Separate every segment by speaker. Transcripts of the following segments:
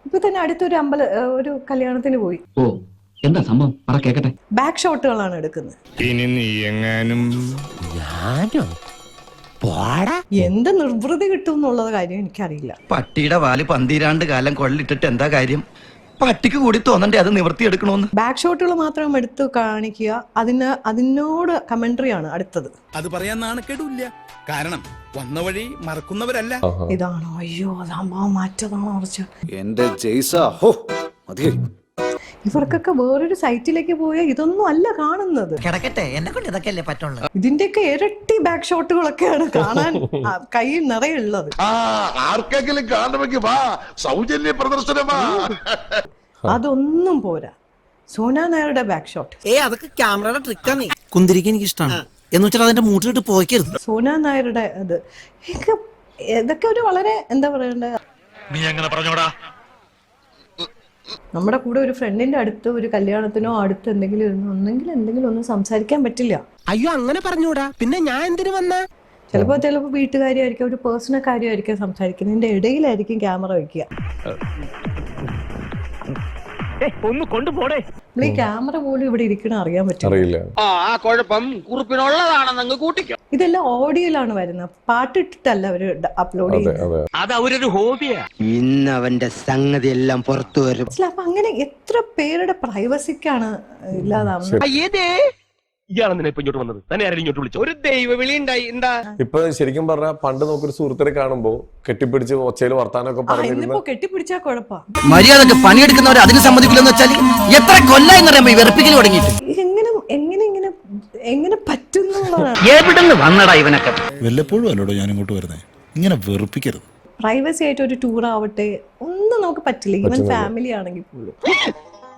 Speaker 1: ഇപ്പൊ തന്നെ അടുത്തൊരു ഒരു കല്യാണത്തിന് പോയി.
Speaker 2: ഓ എന്താ സംഭവം പറ കേക്കട്ടെ.
Speaker 1: ബാക്ക് ഷോട്ടുകളാണ് എടുക്കുന്നത്.
Speaker 3: ഇനി നീ എങ്ങാനും
Speaker 1: എന്ത് നിർവൃതി കിട്ടും എന്നുള്ളത് കാര്യം എനിക്കറിയില്ല.
Speaker 4: പട്ടിയുടെ വാല് 12 കാലം കൊള്ളിട്ടിട്ട് എന്താ കാര്യം? പട്ടിക്ക് കൂടി തോന്നണ്ടേ അത് നിവർത്തിയെടുക്കണോന്ന്.
Speaker 1: ബാക്ക് ഷോട്ടുകൾ മാത്രം എടുത്ത് കാണിക്കുക, അതിനോട് കമന്ററി ആണ് അടുത്തത്.
Speaker 5: അത് പറയാൻ നാണക്കേടില്ല, കാരണം വന്ന വഴി മറക്കുന്നവരല്ല.
Speaker 1: ഇതാണോ അയ്യോ സംഭവം മാറ്റതാണോ കുറച്ച്
Speaker 6: എന്റെ ജയ്സാ ഹോ മതി.
Speaker 1: ഇവർക്കൊക്കെ വേറൊരു സൈറ്റിലേക്ക് പോയാൽ ഇതൊന്നും അല്ല കാണുന്നത്.
Speaker 4: കിടക്കട്ടെ, എന്നെ കൊണ്ട് ഇതൊക്കെയല്ലേ പറ്റുള്ളൂ.
Speaker 1: ഇതിന്റെയൊക്കെ ഇരട്ടി ബാക്ക് ഷോട്ടുകളൊക്കെയാണ് കാണാൻ കയ്യിൽ നിറയുള്ളത്.
Speaker 3: ആർക്കെങ്കിലും കാണുമെങ്കിൽ വാ, സൗജന്യ പ്രദർശനമാ.
Speaker 1: അതൊന്നും പോരാ. സോനാ നായരുടെ ബാക്ക് ഷോട്ട്,
Speaker 7: അതൊക്കെ ക്യാമറയുടെ ട്രിക്കാണ്. കുന്തിരിക്ക് എനിക്ക് ഇഷ്ടമാണ് എന്ന് വെച്ചാൽ അതിന്റെ മൂട്ടിലിട്ട് പോയിക്കരുത്.
Speaker 1: സോനാ നായരുടെ ഇതൊക്കെ ഒരു വളരെ എന്താ പറയണ്ടേ,
Speaker 3: നീ അങ്ങനെ പറഞ്ഞോടാ.
Speaker 1: നമ്മുടെ കൂടെ ഒരു ഫ്രണ്ടിന്റെ അടുത്ത് ഒരു കല്യാണത്തിനോ അടുത്ത് എന്തെങ്കിലും ഒന്നും സംസാരിക്കാൻ പറ്റില്ല.
Speaker 7: അയ്യോ അങ്ങനെ പറഞ്ഞൂടാ, പിന്നെ ഞാൻ എന്തിനു വന്ന?
Speaker 1: ചിലപ്പോ വീട്ടുകാരിയായിരിക്കും, ഒരു പേഴ്സണൽ കാര്യമായിരിക്കും സംസാരിക്കുന്നതിന്റെ ഇടയിലായിരിക്കും ക്യാമറ വെക്കുക.
Speaker 2: ഒന്ന് കൊണ്ടുപോടേ.
Speaker 1: നമ്മൾ ഈ ക്യാമറ പോലും ഇവിടെ ഇരിക്കണ അറിയാൻ പറ്റില്ല.
Speaker 2: ആ കുഴപ്പം കുറിപ്പിനുള്ളതാണെന്ന് കൂട്ടിക്കോ. ഇതെല്ലാം
Speaker 1: ഓഡിയോയിലാണ് വരുന്നത്, പാട്ടിട്ടിട്ടല്ല അവര് അപ്ലോഡ് ചെയ്യുന്നത്.
Speaker 2: അത് അവരൊരു ഹോബിയാ.
Speaker 4: ഇന്ന് അവന്റെ സംഗതി എല്ലാം പുറത്തു വരും.
Speaker 1: അപ്പൊ അങ്ങനെ എത്ര പേരുടെ പ്രൈവസിക്കാണ് ഇല്ലാതാവുന്നത്.
Speaker 2: ഇയാളെന്തിനാ ഇപ്പൊ ഇങ്ങോട്ട് വന്നത്? തന്നെ ആരെങ്കിലും ഇങ്ങോട്ട് വിളിച്ചു? ഒരു ദൈവ വിളി ഉണ്ടായി. എന്താ
Speaker 8: ഇപ്പൊ ശരിക്കും പറഞ്ഞാൽ പണ്ട് നമുക്കൊരു സുഹൃത്തിനെ കാണുമ്പോ കെട്ടിപ്പിടിച്ച് ഒച്ചയിൽ വർത്താനൊക്കെ
Speaker 1: പറഞ്ഞിരുന്നു. കെട്ടിപ്പിടിച്ചാ കുഴപ്പാ.
Speaker 4: മര്യാദക്ക് പണിയെടുക്കുന്നവരെ അതിന് സമ്മതിക്കില്ലെന്ന് വെച്ചാൽ എത്ര കൊല്ലായി വെറുപ്പിക്കൽ തുടങ്ങിയിട്ട്
Speaker 1: എങ്ങനെ പറ്റുന്നുള്ളതാണ്.
Speaker 2: എവിടുന്ന് വന്നടാ ഇവനൊക്കെ?
Speaker 5: വല്ലപ്പോഴും അല്ലോടോ ഞാൻ ഇങ്ങോട്ട് വരുന്നേ, ഇങ്ങനെ വെറുപ്പിക്കരുത്.
Speaker 1: പ്രൈവസി ആയിട്ട് ഒരു ടൂർ ആവട്ടെ ഒന്നും നമുക്ക് പറ്റില്ല, ഈവൻ ഫാമിലി ആണെങ്കിൽ പോലും.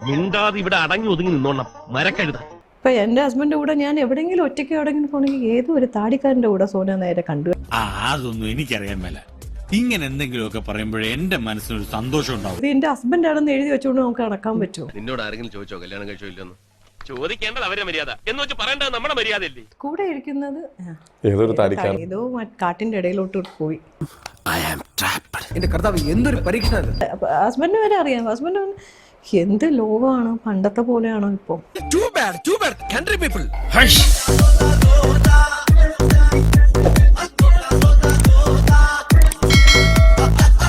Speaker 2: മിണ്ടാതെ ഇവിടെ അടങ്ങി ഒതുങ്ങി നിന്നോണം, മരക്കഴുത.
Speaker 1: ഇപ്പൊ എന്റെ ഹസ്ബൻഡിന്റെ കൂടെ ഞാൻ എവിടെങ്കിലും ഒറ്റയ്ക്ക് എവിടെങ്കിലും പോണെങ്കിൽ ഏതോ ഒരു താടിക്കാരന്റെ കൂടെ സോനാ നായരെ കണ്ടു.
Speaker 9: അതൊന്നും എനിക്കറിയാൻ മേല. ഇങ്ങനെ എന്തെങ്കിലുമൊക്കെ പറയുമ്പോഴേ എന്റെ മനസ്സിനൊരു സന്തോഷം ഉണ്ടാവും.
Speaker 1: ഇത് എന്റെ ഹസ്ബൻഡ് ആണെന്ന് എഴുതി വെച്ചുകൊണ്ട് നമുക്ക് നടക്കാൻ പറ്റുമോ?
Speaker 3: നിന്നോട് ആരെങ്കിലും ചോദിച്ചോ കല്യാണം കഴിച്ചോ ഇല്ലെന്ന്? ചോദിക്കേണ്ടത് അവരെ മര്യാദ എന്ന് വെച്ച് പറയേണ്ടത് നമ്മുടെ മര്യാദ അല്ലേ?
Speaker 1: കൂടെ ഇരിക്കുന്നത് ഏതോ കാട്ടിന്റെ ഇടയിലോട്ട് പോയി.
Speaker 7: എന്തൊരു പരീക്ഷ.
Speaker 1: ഹസ്ബൻഡ് വരെ അറിയാം. ഹസ്ബൻഡ് എന്ത് ലോകമാണ്, പണ്ടത്തെ പോലെയാണോ ഇപ്പൊ?
Speaker 5: Too bad, country people.